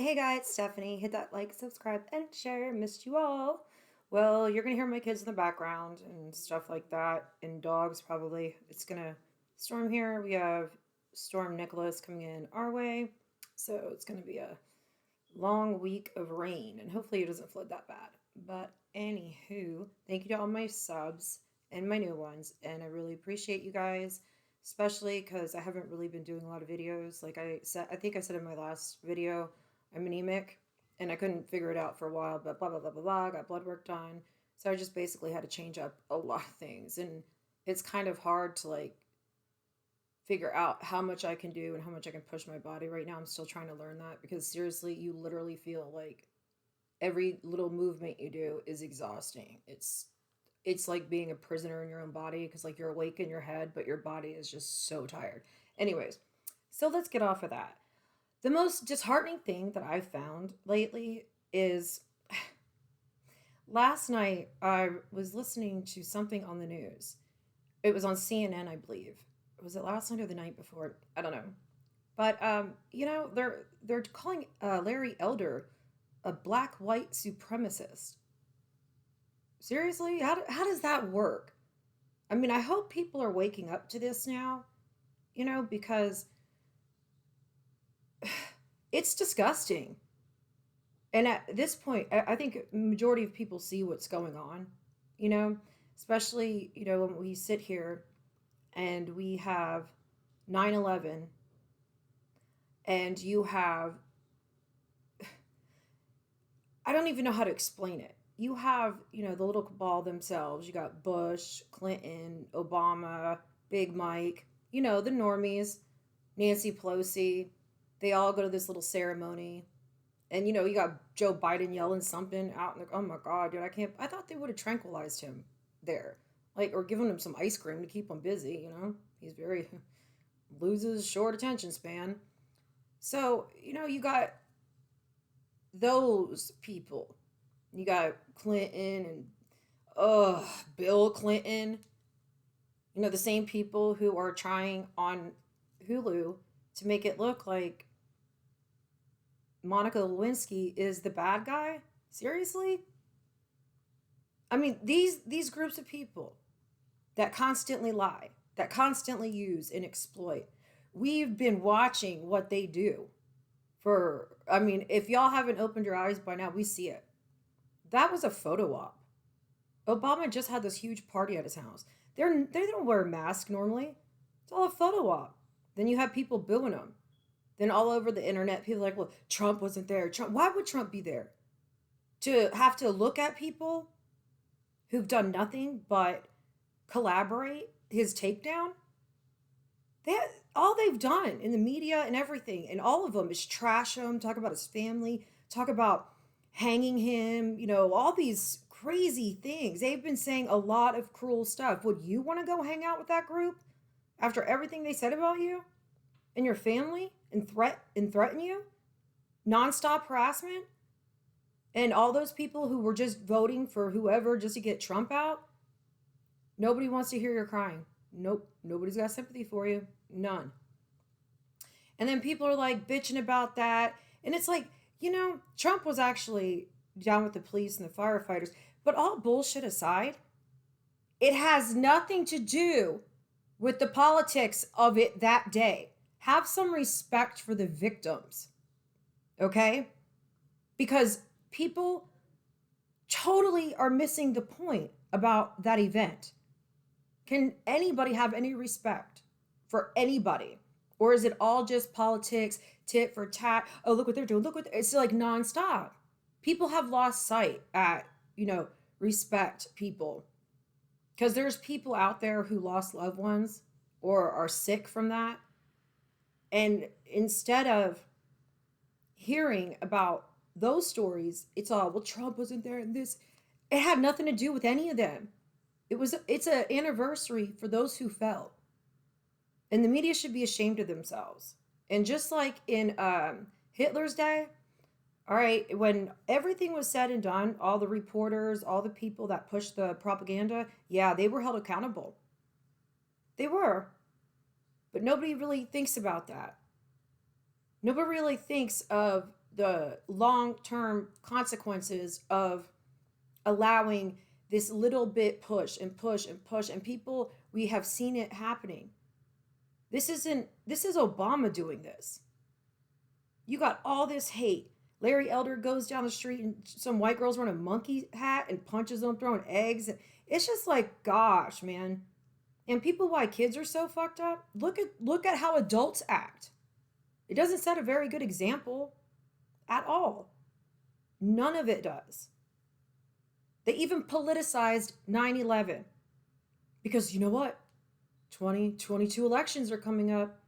Hey guys, Stephanie. Hit that like, subscribe, and share. Missed you all. Well, you're gonna hear my kids in the background and stuff like that, and dogs probably. It's gonna storm here. We have Storm Nicholas coming in our way, so it's gonna be a long week of rain, and hopefully it doesn't flood that bad. But anywho, thank you to all my subs and my new ones, and I really appreciate you guys, especially because I haven't really been doing a lot of videos. Like I said, I think I said in my last video, I'm anemic, and I couldn't figure it out for a while. But blah blah blah blah blah. Got blood work done, so I just basically had to change up a lot of things, and it's kind of hard to like figure out how much I can do and how much I can push my body right now. I'm still trying to learn that because seriously, you literally feel like every little movement you do is exhausting. It's like being a prisoner in your own body because like you're awake in your head, but your body is just so tired. Anyways, so let's get off of that. The most disheartening thing that I've found lately is last night I was listening to something on the news. It was on CNN, I believe. Was it last night or the night before? I don't know. But they're calling Larry Elder a black white supremacist. Seriously, how does that work? I mean, I hope people are waking up to this now, because it's disgusting. And at this point, I think majority of people see what's going on, you know, especially when we sit here and we have 9/11, and you have, I don't even know how to explain it. You have, the little cabal themselves. You got Bush, Clinton, Obama, Big Mike, the normies, Nancy Pelosi. They all go to this little ceremony. And, you got Joe Biden yelling something out. And, oh my God, dude, I thought they would have tranquilized him there. Like, or given him some ice cream to keep him busy. He's very, loses short attention span. So, you got those people. You got Clinton and Bill Clinton. The same people who are trying on Hulu to make it look like Monica Lewinsky is the bad guy. Seriously? I mean, these groups of people that constantly lie, that constantly use and exploit. We've been watching what they do for, I mean, if y'all haven't opened your eyes by now, we see it. That was a photo op. Obama just had this huge party at his house. They don't wear a mask normally. It's all a photo op. Then you have people booing them. Then all over the internet, people are like, well, Trump wasn't there. Trump, why would Trump be there? To have to look at people who've done nothing but collaborate his takedown? They all they've done in the media and everything, and all of them is trash him, talk about his family, talk about hanging him, all these crazy things. They've been saying a lot of cruel stuff. Would you want to go hang out with that group after everything they said about you and your family and threaten you? Nonstop harassment? And all those people who were just voting for whoever just to get Trump out? Nobody wants to hear your crying. Nope. Nobody's got sympathy for you. None. And then people are like bitching about that. And it's like, Trump was actually down with the police and the firefighters. But all bullshit aside, it has nothing to do with the politics of it that day. Have some respect for the victims. Okay? Because people totally are missing the point about that event. Can anybody have any respect for anybody? Or is it all just politics, tit for tat? Oh, look what they're doing. It's like nonstop. People have lost sight at, respect people. Because there's people out there who lost loved ones or are sick from that. And instead of hearing about those stories, it's all, well, Trump wasn't there and this. It had nothing to do with any of them. It's an anniversary for those who fell. And the media should be ashamed of themselves. And just like in Hitler's day, all right, when everything was said and done, all the reporters, all the people that pushed the propaganda, yeah, they were held accountable. They were. But nobody really thinks about that. Nobody really thinks of the long-term consequences of allowing this little bit push and push and push, and people, we have seen it happening. This is Obama doing this. You got all this hate. Larry Elder goes down the street and some white girl's wearing a monkey hat and punches them, throwing eggs. It's just like, gosh, man. And people, why kids are so fucked up. Look at how adults act. It doesn't set a very good example at all. None of it does. They even politicized 9/11 because you know what? 2022 elections are coming up,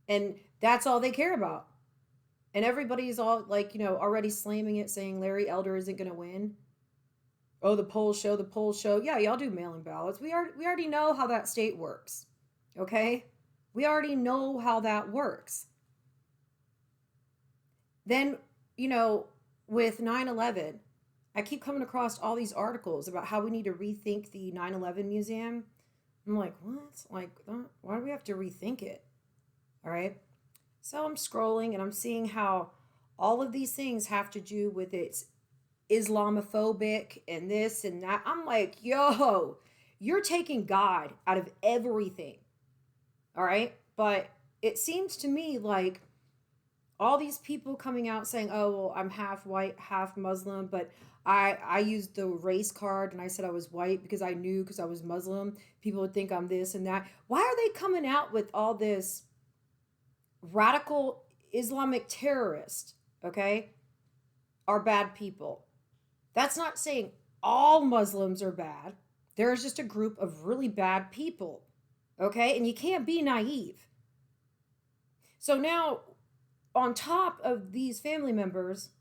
and that's all they care about. And everybody's all like, already slamming it, saying Larry Elder isn't going to win. Oh, the polls show, the polls show. Yeah, y'all do mail-in ballots. We already know how that state works. Okay? We already know how that works. Then, with 9/11, I keep coming across all these articles about how we need to rethink the 9/11 museum. I'm like, what? Like, why do we have to rethink it? All right. So I'm scrolling and I'm seeing how all of these things have to do with it's Islamophobic and this and that. I'm like, yo, you're taking God out of everything. All right. But it seems to me like all these people coming out saying, oh, well, I'm half white, half Muslim, but I used the race card and I said I was white because I knew because I was Muslim. People would think I'm this and that. Why are they coming out with all this radical Islamic terrorist, okay, are bad people? That's not saying all Muslims are bad. There's just a group of really bad people, okay? And you can't be naive. So now, on top of these family members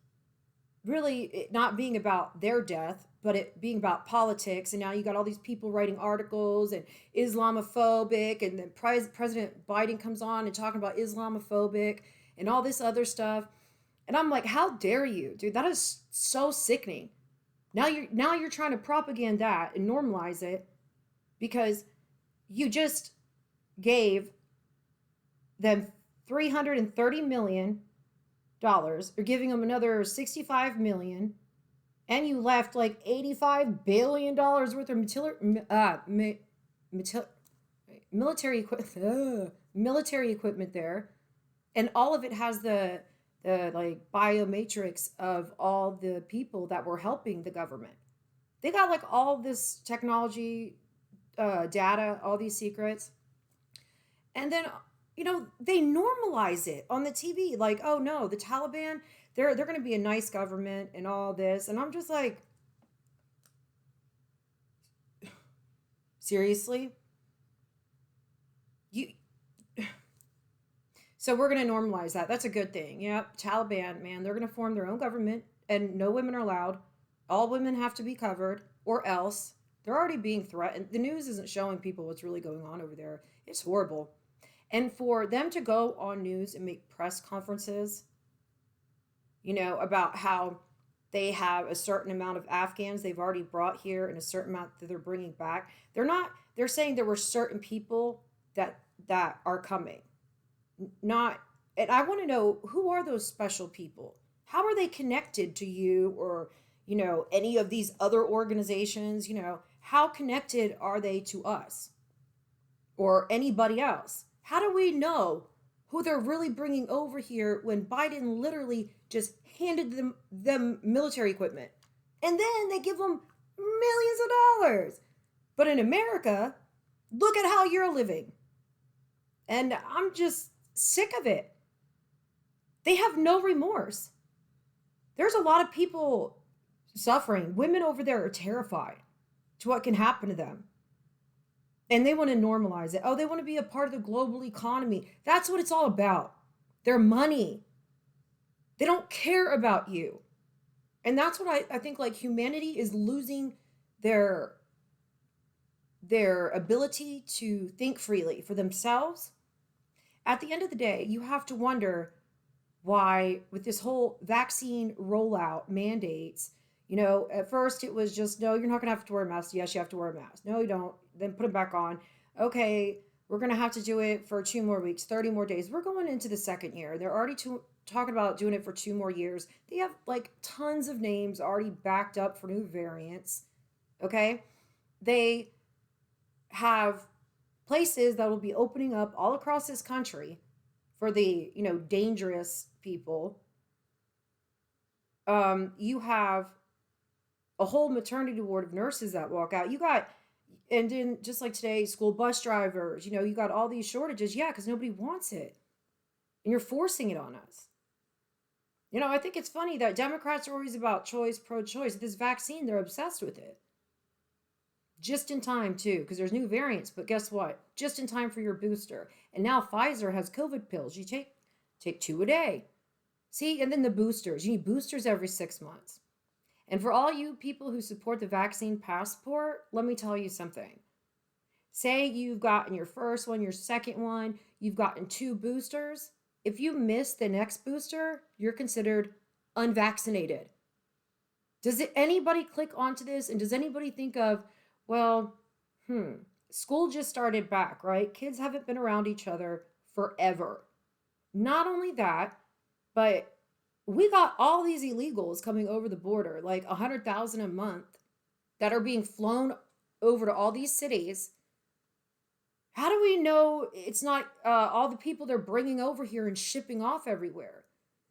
really it not being about their death, but it being about politics, and now you got all these people writing articles and Islamophobic, and then President Biden comes on and talking about Islamophobic and all this other stuff. And I'm like, how dare you, dude? That is so sickening. Now you're trying to propagate that and normalize it because you just gave them $330 million. You're giving them another $65 million, and you left like $85 billion worth of military equipment there, and all of it has the like biomatrix of all the people that were helping the government. They got like all this technology, data, all these secrets, and then they normalize it on the TV like, oh no, the Taliban, they're going to be a nice government and all this. And I'm just like, seriously? You So we're going to normalize that. That's a good thing. Yep, Taliban, man, they're going to form their own government and no women are allowed. All women have to be covered or else they're already being threatened. The news isn't showing people what's really going on over there. It's horrible. And for them to go on news and make press conferences, about how they have a certain amount of Afghans they've already brought here and a certain amount that they're bringing back. They're saying there were certain people that are coming. Not, and I want to know, who are those special people? How are they connected to you or, any of these other organizations? How connected are they to us or anybody else? How do we know who they're really bringing over here when Biden literally just handed them military equipment? And then they give them millions of dollars. But in America, look at how you're living. And I'm just sick of it. They have no remorse. There's a lot of people suffering. Women over there are terrified to what can happen to them. And they want to normalize it. Oh, they want to be a part of the global economy. That's what it's all about. Their money. They don't care about you. And that's what I think, like, humanity is losing their ability to think freely for themselves. At the end of the day, you have to wonder why, with this whole vaccine rollout mandates, at first it was just, no, you're not going to have to wear a mask. Yes, you have to wear a mask. No, you don't. Then put it back on. Okay, we're going to have to do it for 2 more weeks, 30 more days. We're going into the second year. They're already talking about doing it for 2 more years. They have like tons of names already backed up for new variants. Okay. They have places that will be opening up all across this country for the, dangerous people. You have a whole maternity ward of nurses that walk out. You got, and then just like today, school bus drivers, you got all these shortages. Yeah, because nobody wants it. And you're forcing it on us. I think it's funny that Democrats are always about choice, pro choice. This vaccine, they're obsessed with it. Just in time, too, because there's new variants. But guess what? Just in time for your booster. And now Pfizer has COVID pills. You take 2 a day. See, and then the boosters. You need boosters every 6 months. And for all you people who support the vaccine passport, let me tell you something. Say you've gotten your first one, your second one, you've gotten 2 boosters. If you miss the next booster, you're considered unvaccinated. Does anybody click onto this? And does anybody think of, well, school just started back, right? Kids haven't been around each other forever. Not only that, but we got all these illegals coming over the border, like 100,000 a month, that are being flown over to all these cities. How do we know it's not all the people they're bringing over here and shipping off everywhere?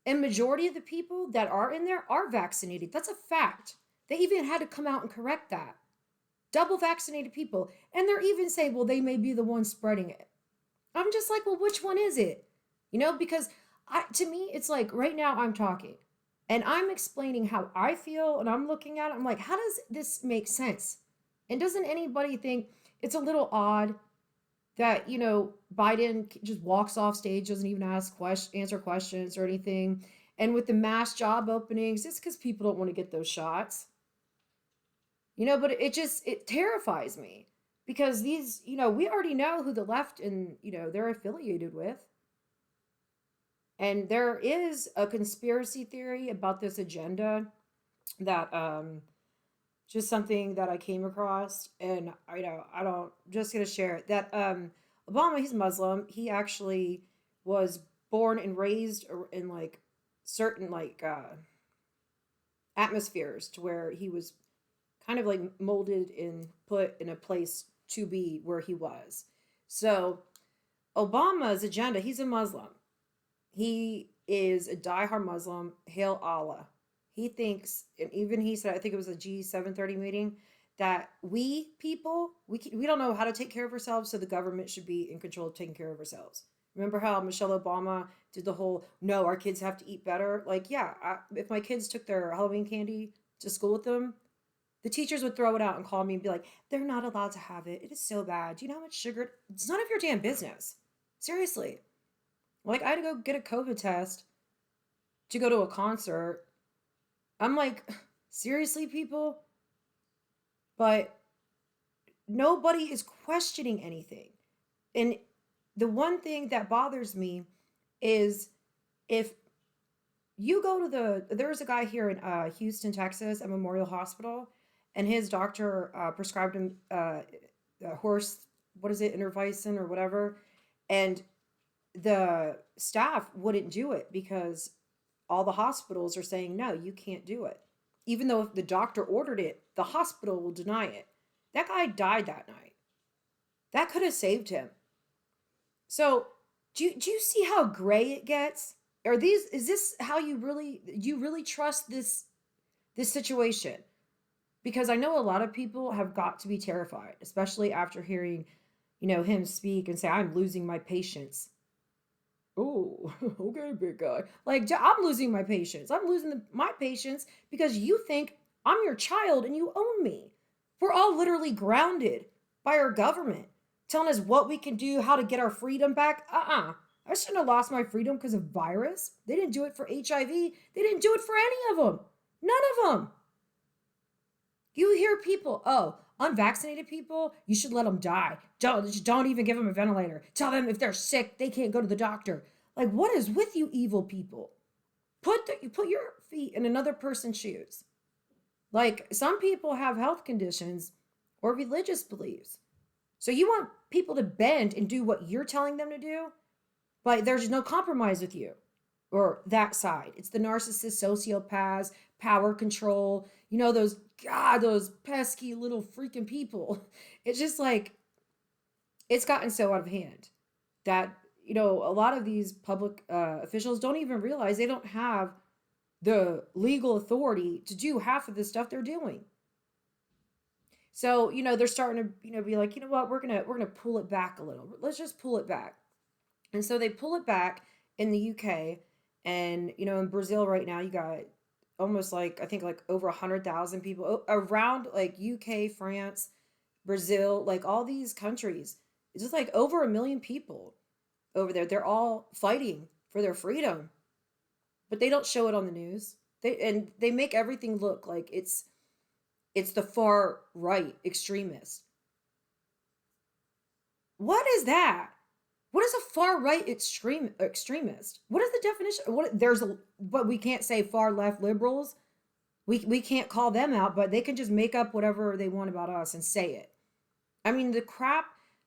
And majority of the people that are in there are vaccinated. That's a fact. They even had to come out and correct that. Double vaccinated people. And they're even saying, well, they may be the ones spreading it. I'm just like, well, which one is it? Because to me, it's like right now I'm talking and I'm explaining how I feel and I'm looking at it. I'm like, how does this make sense? And doesn't anybody think it's a little odd that, Biden just walks off stage, doesn't even answer questions or anything? And with the mass job openings, it's because people don't want to get those shots. But it terrifies me because these, we already know who the left and, they're affiliated with. And there is a conspiracy theory about this agenda that just something that I came across, and I don't just gonna share it. That Obama, he's Muslim. He actually was born and raised in like certain like atmospheres to where he was kind of like molded and put in a place to be where he was. So Obama's agenda, he's a Muslim. He is a diehard Muslim, Hail Allah. He thinks, and even he said, I think it was a G730 meeting, that we people, we don't know how to take care of ourselves, so the government should be in control of taking care of ourselves. Remember how Michelle Obama did the whole, no, our kids have to eat better? Like, yeah, if my kids took their Halloween candy to school with them, the teachers would throw it out and call me and be like, they're not allowed to have it. It is so bad. Do you know how much sugar? It's none of your damn business. Seriously. Like, I had to go get a COVID test to go to a concert. I'm like, seriously, people? But nobody is questioning anything. And the one thing that bothers me is if you go to there's a guy here in Houston, Texas, at Memorial Hospital, and his doctor prescribed him horse, what is it, Intervicin or whatever, and the staff wouldn't do it because all the hospitals are saying, no, you can't do it. Even though if the doctor ordered it, the hospital will deny it. That guy died that night. That could have saved him. So do you see how gray it gets? Is this how you really trust this situation? Because I know a lot of people have got to be terrified, especially after hearing, him speak and say, I'm losing my patience. Oh, okay, big guy. Like, I'm losing my patience. I'm losing my patience because you think I'm your child and you own me. We're all literally grounded by our government, telling us what we can do, how to get our freedom back. I shouldn't have lost my freedom because of virus. They didn't do it for HIV. They didn't do it for any of them. None of them. You hear people, oh, unvaccinated people, you should let them die. Don't even give them a ventilator. Tell them if they're sick, they can't go to the doctor. Like, what is with you evil people? Put your feet in another person's shoes. Like, some people have health conditions or religious beliefs. So you want people to bend and do what you're telling them to do, but there's no compromise with you. or that side. It's the narcissist, sociopaths, power control, those, God, those pesky little freaking people. It's just like, it's gotten so out of hand that, a lot of these public officials don't even realize they don't have the legal authority to do half of the stuff they're doing. So, they're starting to, be like, you know what, we're gonna pull it back a little. Let's just pull it back. And so they pull it back in the UK, and in Brazil right now, you got almost like, I think, like over 100,000 people around, like UK, France, Brazil, like all these countries. It's just like over 1 million people over there. They're all fighting for their freedom, but they don't show it on the news. They make everything look like it's the far right extremist. What is that? What is a far right extremist? What is the definition? But we can't say far left liberals. We can't call them out, but they can just make up whatever they want about us and say it. I mean, the crap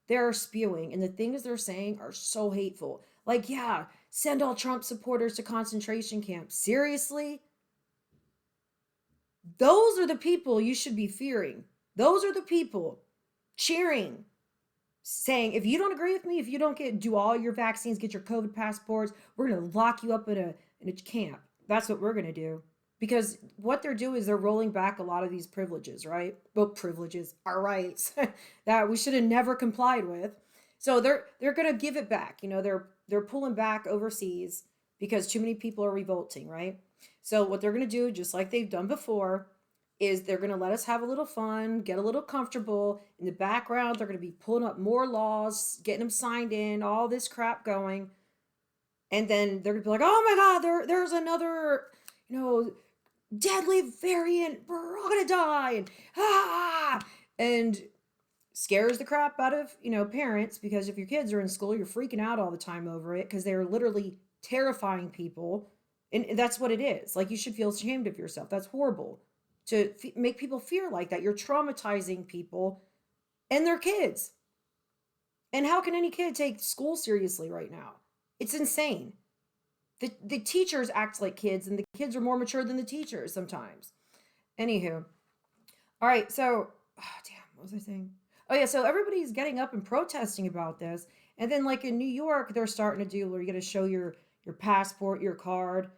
they're spewing and the things they're saying are so hateful. Like, yeah, send all Trump supporters to concentration camps. Seriously? Those are the people you should be fearing. Those are the people cheering, saying, if you don't agree with me, if you don't do all your vaccines, get your COVID passports, we're going to lock you up in a camp. That's what we're going to do. Because what they're doing is they're rolling back a lot of these privileges, right? Well, privileges, our rights that we should have never complied with. So they're going to give it back. They're pulling back overseas because too many people are revolting, right? So what they're going to do, just like they've done before, is they're going to let us have a little fun, get a little comfortable. In the background, they're going to be pulling up more laws, getting them signed in, all this crap going. And then they're going to be like, oh my God, there's another, deadly variant. We're all going to die. And scares the crap out of, parents, because if your kids are in school, you're freaking out all the time over it because they're literally terrifying people. And that's what it is. Like, you should feel ashamed of yourself. That's horrible to make people fear like that. You're traumatizing people and their kids. And how can any kid take school seriously right now? It's insane. The teachers act like kids, and the kids are more mature than the teachers sometimes. Anywho. All right, so, damn, what was I saying? Oh, yeah, so everybody's getting up and protesting about this. And then, like, in New York, they're starting to do where you got to show your passport, your card.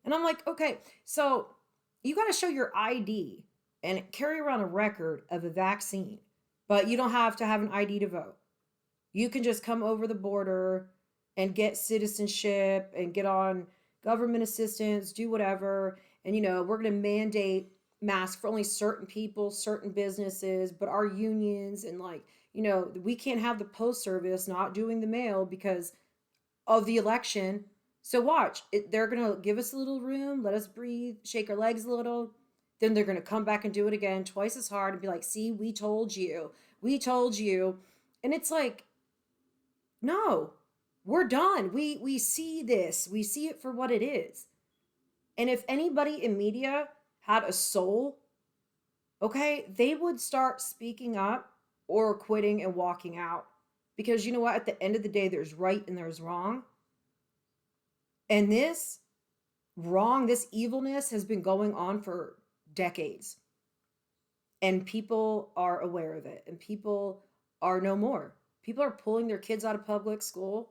And I'm like, okay, so you got to show your ID and carry around a record of a vaccine, but you don't have to have an ID to vote. You can just come over the border and get citizenship and get on government assistance, do whatever. And, we're going to mandate masks for only certain people, certain businesses, but our unions and, like, we can't have the post service not doing the mail because of the election. So watch, they're going to give us a little room, let us breathe, shake our legs a little. Then they're going to come back and do it again twice as hard and be like, see, we told you. We told you. And it's like, no, we're done. We see this. We see it for what it is. And if anybody in media had a soul, okay, they would start speaking up or quitting and walking out. Because you know what? At the end of the day, there's right and there's wrong. And this evilness has been going on for decades. And people are aware of it. And people are no more. People are pulling their kids out of public school.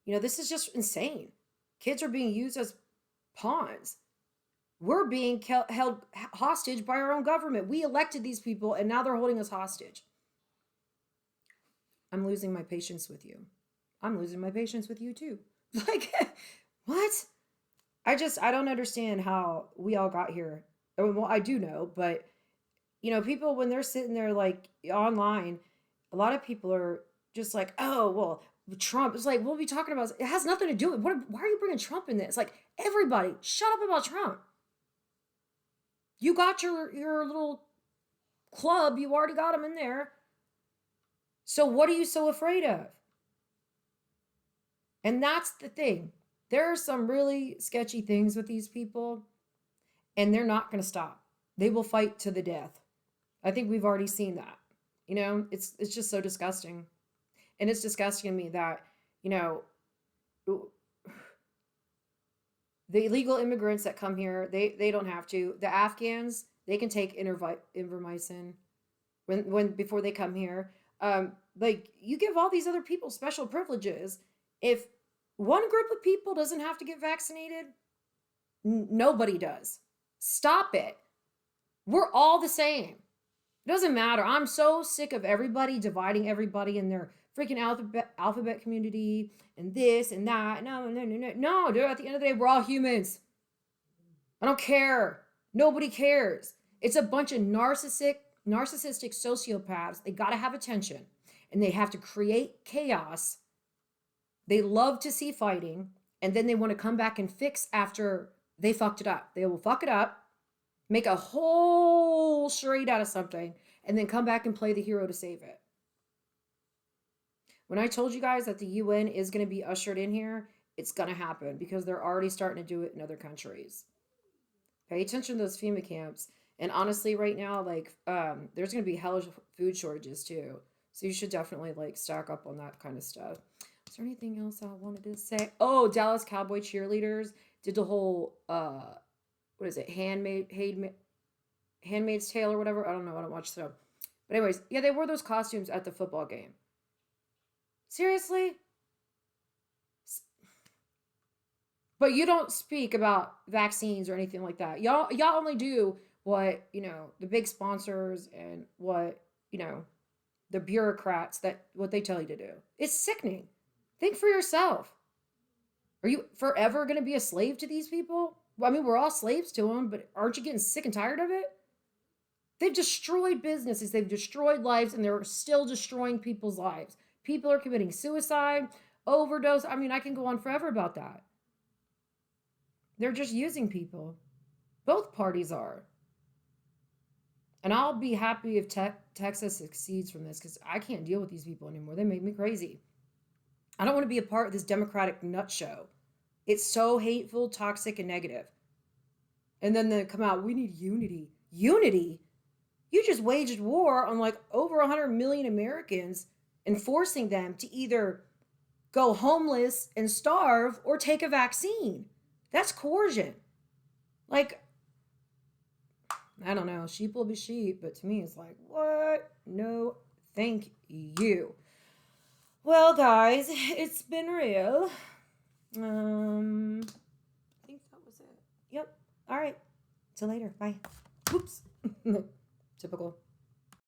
This is just insane. Kids are being used as pawns. We're being held hostage by our own government. We elected these people, and now they're holding us hostage. I'm losing my patience with you. I'm losing my patience with you too. Like, what? I don't understand how we all got here. Well, I do know, but people, when they're sitting there like online, a lot of people are just like, oh, well, Trump. It's like, what are we talking about? It has nothing to do with why are you bringing Trump in this? Like, everybody, shut up about Trump. You got your little club, you already got them in there. So what are you so afraid of? And that's the thing. There are some really sketchy things with these people, and they're not going to stop. They will fight to the death. I think we've already seen that. It's just so disgusting. And it's disgusting to me that, The illegal immigrants that come here, they don't have to. The Afghans, they can take Ivermectin when before they come here. Like you give all these other people special privileges. If one group of people doesn't have to get vaccinated, nobody does. Stop it. We're all the same. It doesn't matter. I'm so sick of everybody dividing everybody in their freaking alphabet community and this and that. No, no, no, no. No, dude, at the end of the day, we're all humans. I don't care. Nobody cares. It's a bunch of narcissistic sociopaths. They got to have attention and they have to create chaos. They love to see fighting and then they want to come back and fix after they fucked it up. They will fuck it up, make a whole charade out of something, and then come back and play the hero to save it. When I told you guys that the UN is going to be ushered in here, it's going to happen because they're already starting to do it in other countries. Pay attention to those FEMA camps. And honestly, right now, like, there's going to be hellish food shortages too. So you should definitely like stock up on that kind of stuff. Is there anything else I wanted to say? Oh, Dallas Cowboy cheerleaders did the whole what is it, Handmaid's Tale or whatever. I don't know. I don't watch the show. But anyways, yeah, they wore those costumes at the football game. Seriously? But you don't speak about vaccines or anything like that. Y'all only do what, the big sponsors and what, the bureaucrats what they tell you to do. It's sickening. Think for yourself. Are you forever going to be a slave to these people? Well, I mean, we're all slaves to them, but aren't you getting sick and tired of it? They've destroyed businesses, they've destroyed lives, and they're still destroying people's lives. People are committing suicide, overdose. I mean, I can go on forever about that. They're just using people. Both parties are. And I'll be happy if Texas succeeds from this because I can't deal with these people anymore. They make me crazy. I don't want to be a part of this Democratic nut show. It's so hateful, toxic, and negative. And then they come out, we need unity. Unity? You just waged war on like over 100 million Americans and forcing them to either go homeless and starve or take a vaccine. That's coercion. Like, I don't know, sheep will be sheep, but to me it's like, what? No, thank you. Well, guys, it's been real. I think that was it. Yep. All right. Till later. Bye. Oops. Typical.